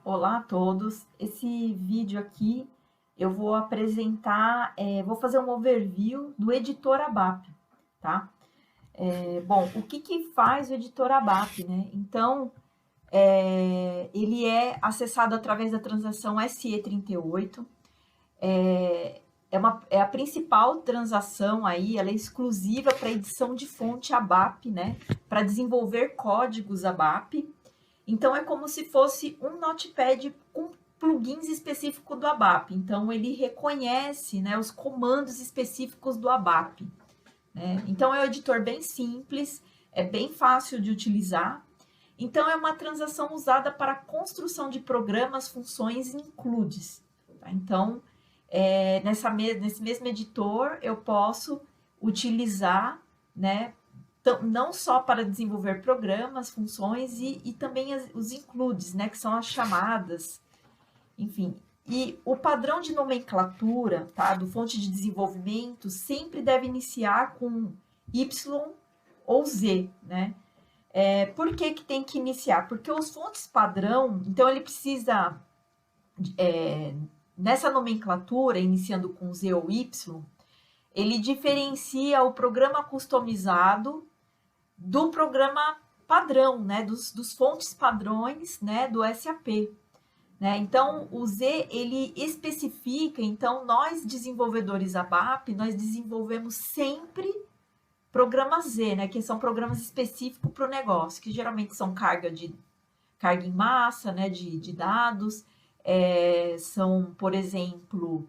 Olá a todos. Esse vídeo aqui eu vou apresentar, vou fazer um overview do editor ABAP, tá? Bom, o que que faz o editor ABAP, né? Então, ele é acessado através da transação SE38. É a principal transação aí, ela é exclusiva para edição de fonte ABAP, né? Para desenvolver códigos ABAP. Então, é como se fosse um notepad com plugins específicos do ABAP. Então, ele reconhece, né, os comandos específicos do ABAP, né? Então, é um editor bem simples, é bem fácil de utilizar. Então, é uma transação usada para a construção de programas, funções e includes. Tá? Então, nesse mesmo editor, eu posso utilizar, né, não só para desenvolver programas, funções e também os includes, né, que são as chamadas, enfim. E o padrão de nomenclatura, tá, do fonte de desenvolvimento sempre deve iniciar com Y ou Z, né? Por que que tem que iniciar? Porque os fontes padrão, então ele precisa, nessa nomenclatura, iniciando com Z ou Y, ele diferencia o programa customizado do programa padrão, né, dos fontes padrões, né, do SAP. Né? Então, o Z, ele especifica, então, nós desenvolvedores ABAP, nós desenvolvemos sempre programas Z, né, que são programas específicos para o negócio, que geralmente são carga em massa, né, de dados, são, por exemplo,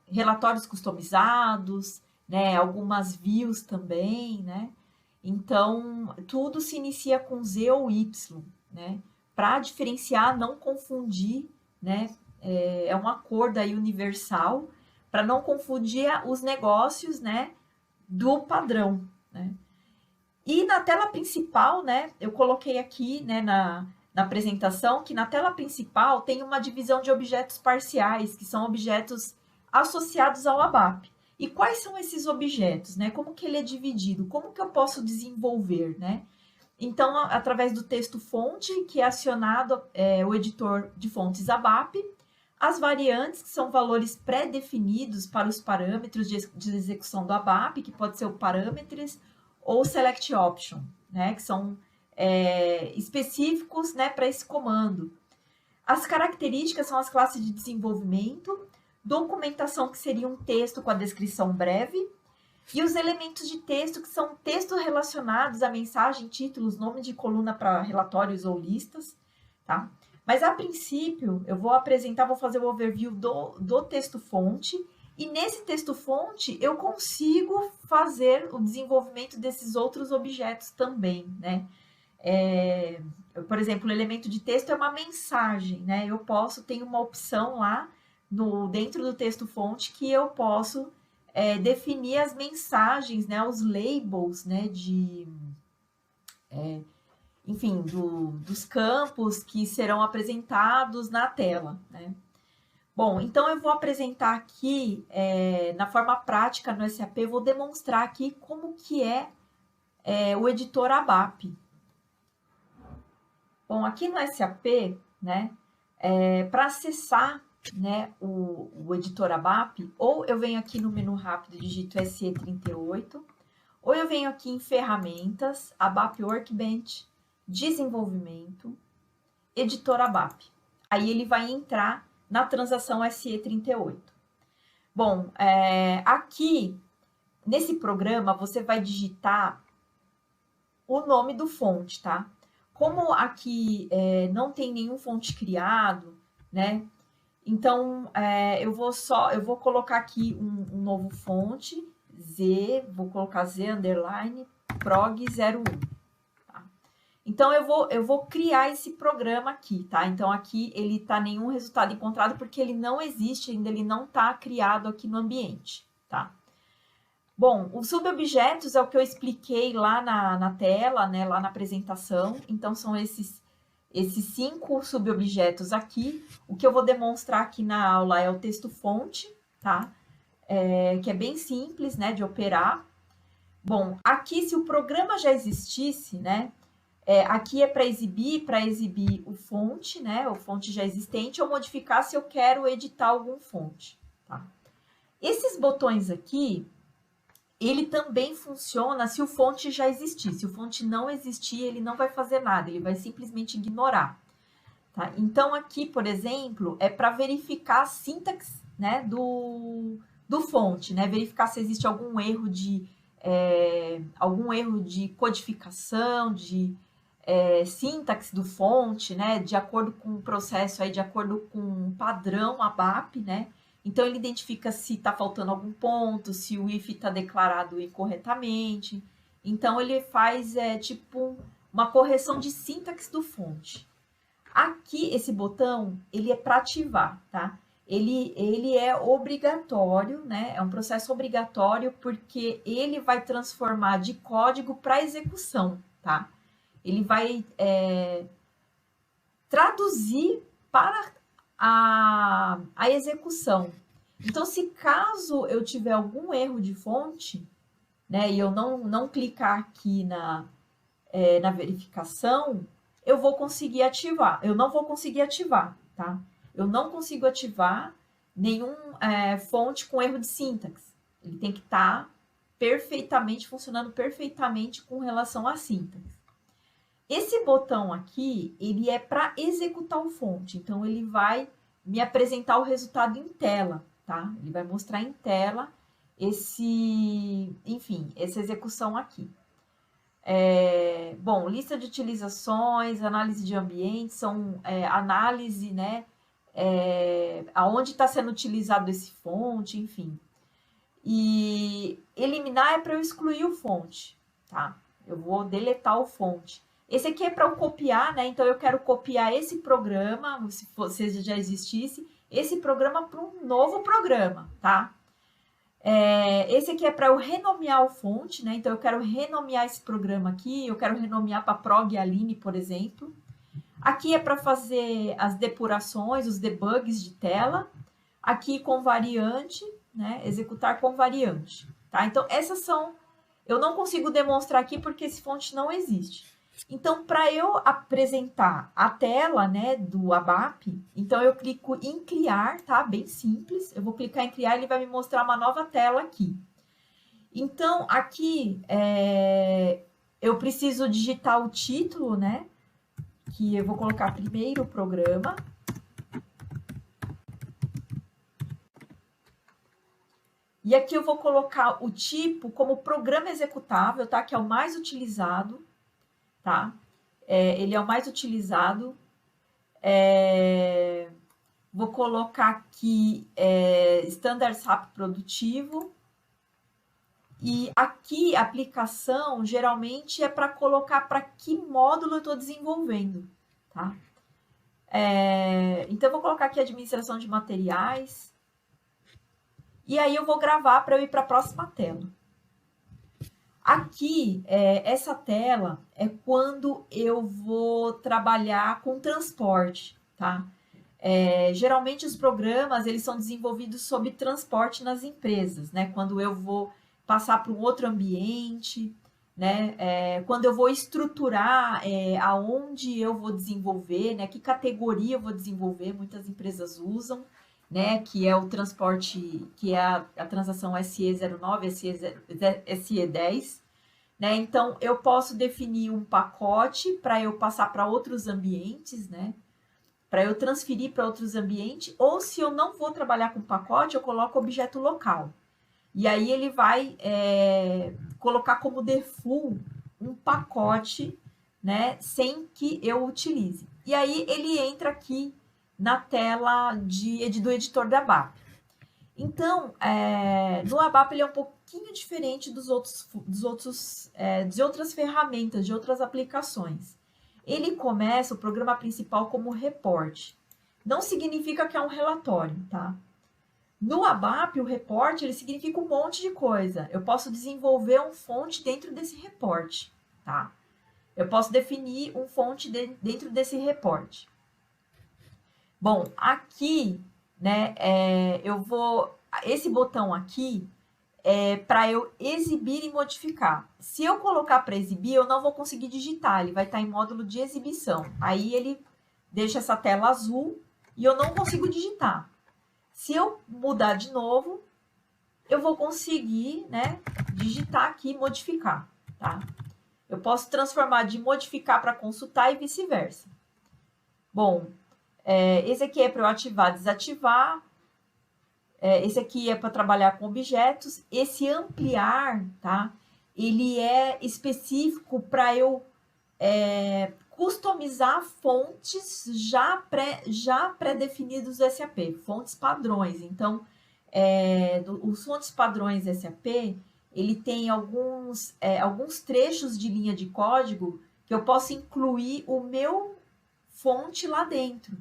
relatórios customizados, né, algumas views também, né? Então, tudo se inicia com Z ou Y, né? Para diferenciar, não confundir, né? É um acordo aí universal para não confundir os negócios, né? Do padrão, né? E na tela principal, né? Eu coloquei aqui, né? Na apresentação, que na tela principal tem uma divisão de objetos parciais, que são objetos associados ao ABAP. E quais são esses objetos, né? Como que ele é dividido? Como que eu posso desenvolver, né? Então, através do texto fonte, que é acionado o editor de fontes ABAP, as variantes, que são valores pré-definidos para os parâmetros de execução do ABAP, que pode ser o parâmetros ou select option, né? Que são específicos, né, para esse comando. As características são as classes de desenvolvimento, documentação, que seria um texto com a descrição breve, e os elementos de texto, que são textos relacionados à mensagem, títulos, nome de coluna para relatórios ou listas, tá? Mas, a princípio, eu vou fazer o overview do texto-fonte, e nesse texto-fonte eu consigo fazer o desenvolvimento desses outros objetos também, né? Por exemplo, o elemento de texto é uma mensagem, né? Tem uma opção lá dentro do texto-fonte que eu posso definir as mensagens, né? Os labels, né? Enfim, dos campos que serão apresentados na tela, né? Bom, então eu vou apresentar aqui, na forma prática no SAP, vou demonstrar aqui como que o editor ABAP. Bom, aqui no SAP, né, para acessar, né, o editor ABAP, ou eu venho aqui no menu rápido e digito SE38, ou eu venho aqui em ferramentas, ABAP Workbench, desenvolvimento, editor ABAP. Aí ele vai entrar na transação SE38. Bom, aqui, nesse programa, você vai digitar o nome do fonte, tá? Como aqui não tem nenhum fonte criado, né? Então, eu vou colocar aqui um novo fonte, vou colocar Z underline prog 01. Tá? Então, eu vou criar esse programa aqui, tá? Então, aqui ele tá nenhum resultado encontrado porque ele não existe ainda, ele não tá criado aqui no ambiente, tá? Bom, os subobjetos é o que eu expliquei lá na tela, né, lá na apresentação. Então, são esses 5 subobjetos aqui. O que eu vou demonstrar aqui na aula é o texto-fonte, tá? Que é bem simples, né, de operar. Bom, aqui, se o programa já existisse, né, Aqui é para exibir o fonte, né? O fonte já existente, ou modificar se eu quero editar algum fonte, tá? Esses botões aqui, ele também funciona se o fonte já existir. Se o fonte não existir, ele não vai fazer nada, ele vai simplesmente ignorar. Tá? Então, aqui, por exemplo, é para verificar a sintaxe, né, do fonte, né? Verificar se existe algum erro de codificação, de sintaxe do fonte, né? De acordo com o processo aí, de acordo com o padrão ABAP, né? Então, ele identifica se está faltando algum ponto, se o if está declarado incorretamente. Então, ele faz, tipo, uma correção de sintaxe do fonte. Aqui, esse botão, ele é para ativar, tá? Ele é obrigatório, né? É um processo obrigatório porque ele vai transformar de código para execução, tá? Ele vai traduzir para a execução. Então, se caso eu tiver algum erro de fonte, né, e eu não clicar aqui na verificação, eu vou conseguir ativar. Eu não vou conseguir ativar, tá? Eu não consigo ativar nenhum fonte com erro de sintaxe. Ele tem que estar perfeitamente, funcionando perfeitamente com relação à sintaxe. Esse botão aqui, ele é para executar o fonte. Então, ele vai me apresentar o resultado em tela, tá? Ele vai mostrar em tela essa execução aqui. Bom, lista de utilizações, análise de ambiente, são análise, né? Aonde está sendo utilizado esse fonte, enfim. E eliminar é para eu excluir o fonte, tá? Eu vou deletar o fonte. Esse aqui é para eu copiar, né? Então, eu quero copiar esse programa, se já existisse, esse programa para um novo programa, tá? Esse aqui é para eu renomear o fonte, né? Então, eu quero renomear esse programa aqui, eu quero renomear para Prog Aline, por exemplo. Aqui é para fazer as depurações, os debugs de tela. Aqui com variante, né? Executar com variante, tá? Então, essas são... Eu não consigo demonstrar aqui porque esse fonte não existe. Então, para eu apresentar a tela, né, do ABAP, então eu clico em criar, tá? Bem simples. Eu vou clicar em criar, ele vai me mostrar uma nova tela aqui. Então, aqui eu preciso digitar o título, né? Que eu vou colocar primeiro o programa. E aqui eu vou colocar o tipo como programa executável, tá? Que é o mais utilizado, tá? Ele é o mais utilizado. Vou colocar aqui Standard SAP produtivo. E aqui, aplicação, geralmente é para colocar para que módulo eu estou desenvolvendo, tá? Então, eu vou colocar aqui administração de materiais. E aí, eu vou gravar para eu ir para a próxima tela. Aqui, essa tela é quando eu vou trabalhar com transporte, tá? Geralmente, os programas, eles são desenvolvidos sob transporte nas empresas, né? Quando eu vou passar para um outro ambiente, né? Quando eu vou estruturar aonde eu vou desenvolver, né? Que categoria eu vou desenvolver, muitas empresas usam, né? Que é o transporte, que é a transação SE09, SE10, né? Então, eu posso definir um pacote para eu passar para outros ambientes, né? Para eu transferir para outros ambientes, ou se eu não vou trabalhar com pacote, eu coloco objeto local. E aí ele vai colocar como default um pacote, né, sem que eu utilize. E aí ele entra aqui na tela do editor da ABAP. Então, no ABAP ele é um pouquinho diferente de outras ferramentas, de outras aplicações. Ele começa o programa principal como report. Não significa que é um relatório, tá? No ABAP, o report, ele significa um monte de coisa. Eu posso desenvolver um fonte dentro desse report, tá? Eu posso definir um fonte dentro desse report. Bom, aqui, né, esse botão aqui para eu exibir e modificar. Se eu colocar para exibir, eu não vou conseguir digitar, ele vai estar em módulo de exibição. Aí ele deixa essa tela azul e eu não consigo digitar. Se eu mudar de novo, eu vou conseguir, né, digitar aqui e modificar, tá? Eu posso transformar de modificar para consultar e vice-versa. Bom, esse aqui é para eu ativar, desativar. Esse aqui é para trabalhar com objetos. Esse ampliar, tá? Ele é específico para eu customizar fontes já pré-definidos do SAP, fontes padrões. Então, os fontes padrões SAP, ele tem alguns trechos de linha de código que eu posso incluir o meu fonte lá dentro.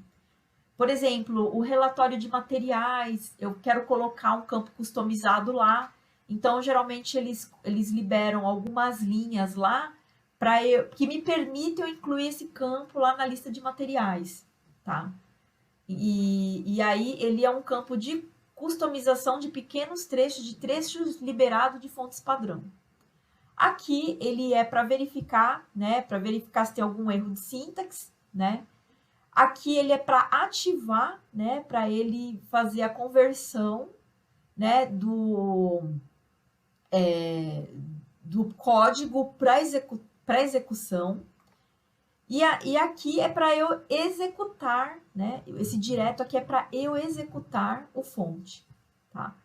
Por exemplo, o relatório de materiais, eu quero colocar um campo customizado lá, então geralmente eles liberam algumas linhas lá que me permitem eu incluir esse campo lá na lista de materiais, tá? E aí ele é um campo de customização de pequenos trechos, de trechos liberados de fontes padrão. Aqui ele é para verificar, né? Para verificar se tem algum erro de sintaxe, né? Aqui ele é para ativar, né? Para ele fazer a conversão, né? Do código para execução. E aqui é para eu executar, né? Esse direto aqui é para eu executar o fonte, tá?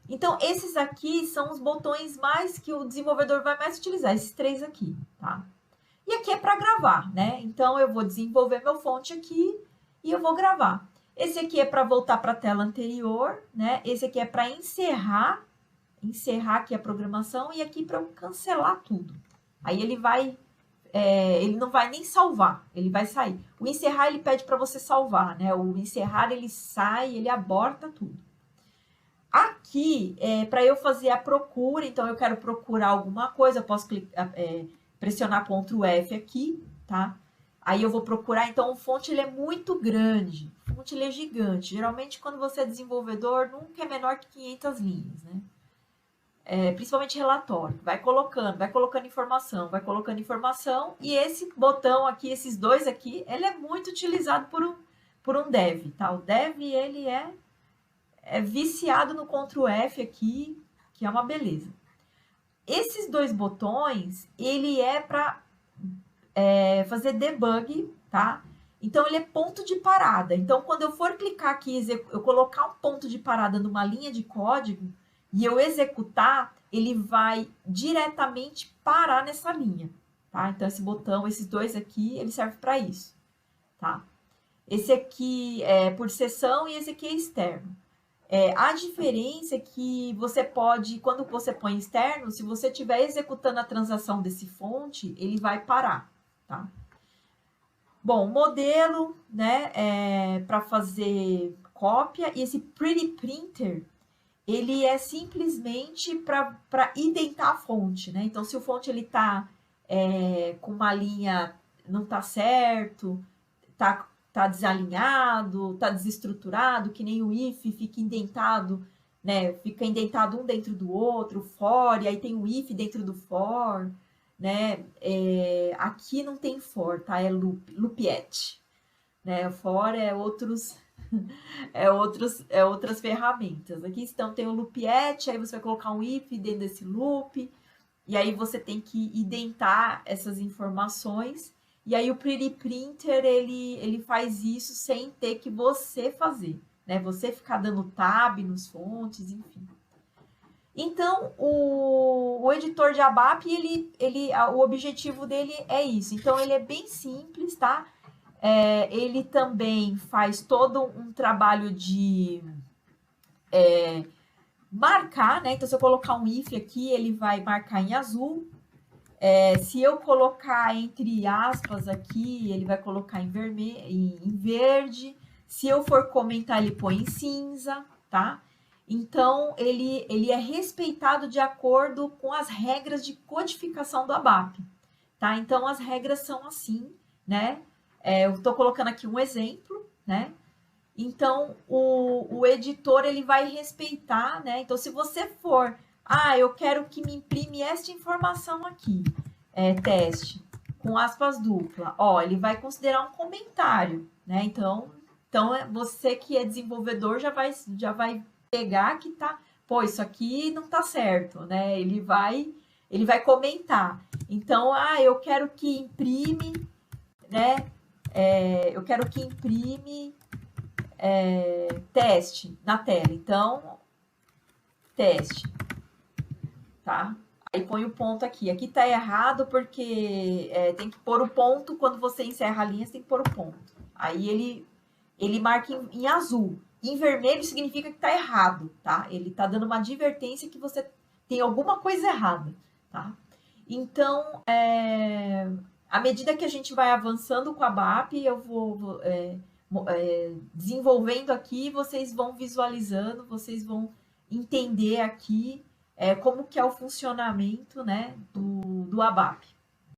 Então, esses aqui são os botões mais que o desenvolvedor vai mais utilizar, esses três aqui, tá? E aqui é para gravar, né? Então, eu vou desenvolver meu fonte aqui e eu vou gravar. Esse aqui é para voltar para a tela anterior, né? Esse aqui é para encerrar aqui a programação e aqui para eu cancelar tudo. Aí ele não vai nem salvar, ele vai sair. O encerrar, ele pede para você salvar, né? O encerrar, ele sai, ele aborta tudo. Aqui, para eu fazer a procura, então eu quero procurar alguma coisa, eu posso pressionar Ctrl F aqui, tá? Aí eu vou procurar, então o fonte ele é muito grande, o fonte ele é gigante. Geralmente, quando você é desenvolvedor, nunca é menor que 500 linhas, né? Principalmente relatório, vai colocando informação, e esse botão aqui, esses dois aqui, ele é muito utilizado por um dev, tá? O dev, ele é viciado no Ctrl F aqui, que é uma beleza. Esses dois botões, ele é para fazer debug, tá? Então, ele é ponto de parada. Então, quando eu for clicar aqui, eu colocar um ponto de parada numa linha de código, e eu executar, ele vai diretamente parar nessa linha, tá? Então, esse botão, esses dois aqui, ele serve para isso, tá? Esse aqui é por seção e esse aqui é externo. A diferença é que você pode, quando você põe externo, se você estiver executando a transação desse fonte, ele vai parar, tá? Bom, modelo, né, para fazer cópia, e esse Pretty Printer, ele é simplesmente para identar a fonte, né? Então, se o fonte ele tá com uma linha não tá certo, tá desalinhado, tá desestruturado, que nem o if fica indentado, né? Fica indentado um dentro do outro, for, e aí tem o if dentro do for, né? Aqui não tem for, tá? É loopet, né? For é outros outras ferramentas. Aqui tem o loopet, aí você vai colocar um if dentro desse loop, e aí você tem que identar essas informações, e aí o Pretty Printer, ele faz isso sem ter que você fazer, né? Você ficar dando tab nos fontes, enfim. Então, o editor de ABAP, o objetivo dele é isso. Então, ele é bem simples, tá? Ele também faz todo um trabalho de marcar, né? Então, se eu colocar um if aqui, ele vai marcar em azul. Se eu colocar entre aspas aqui, ele vai colocar em verde. Se eu for comentar, ele põe em cinza, tá? Então, ele é respeitado de acordo com as regras de codificação do ABAP, tá? Então, as regras são assim, né? Eu estou colocando aqui um exemplo, né? Então, o editor, ele vai respeitar, né? Então, se você for Ah, eu quero que me imprime esta informação aqui. Teste, com aspas dupla. Ó, ele vai considerar um comentário, né? Então você que é desenvolvedor já vai pegar que tá, pô, isso aqui não tá certo, né? Ele vai comentar. Então, eu quero que imprime, né? Eu quero que imprime teste na tela. Então, teste, tá? Aí põe o ponto aqui. Aqui tá errado porque tem que pôr o ponto quando você encerra a linha, você tem que pôr o ponto. Aí ele marca em azul. Em vermelho significa que tá errado, tá? Ele tá dando uma advertência que você tem alguma coisa errada, tá? Então, à medida que a gente vai avançando com a BAP, eu vou desenvolvendo aqui, vocês vão visualizando, vocês vão entender aqui como que é o funcionamento, né, do ABAP.